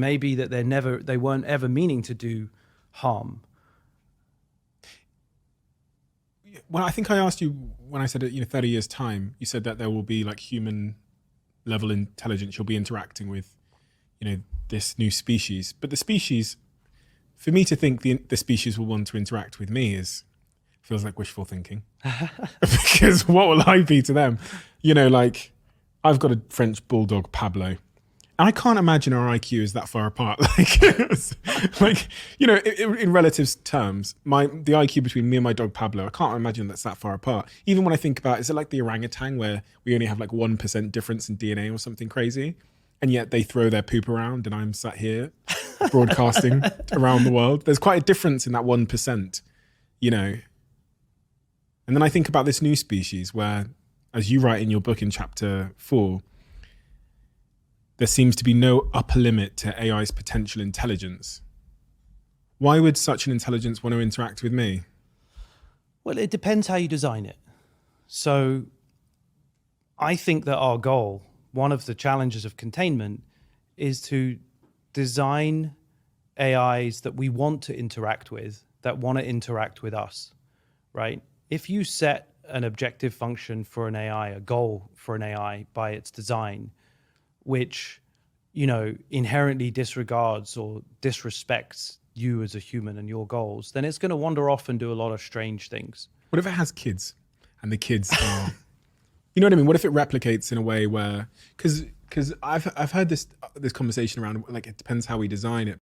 Maybe that they weren't ever meaning to do harm. Well, I think I asked you when I said, 30 years time, you said that there will be like human level intelligence. You'll be interacting with, this new species. But the species, for me to think the species will want to interact with me feels like wishful thinking. Because what will I be to them? Like I've got a French bulldog, Pablo. And I can't imagine our IQ is that far apart. In relative terms, the IQ between me and my dog Pablo, I can't imagine that's that far apart. Even when I think about, is it like the orangutan where we only have like 1% difference in DNA or something crazy? And yet they throw their poop around and I'm sat here broadcasting around the world. There's quite a difference in that 1%, And then I think about this new species where, as you write in your book in chapter 4, there seems to be no upper limit to AI's potential intelligence. Why would such an intelligence want to interact with me? Well, it depends how you design it. So I think that our goal, one of the challenges of containment, is to design AIs that we want to interact with, that want to interact with us, right? If you set an objective function for an AI, a goal for an AI by its design, which, inherently disregards or disrespects you as a human and your goals, then it's going to wander off and do a lot of strange things. What if it has kids and the kids are, you know what I mean? What if it replicates in a way where, because I've heard this conversation around, like, it depends how we design it.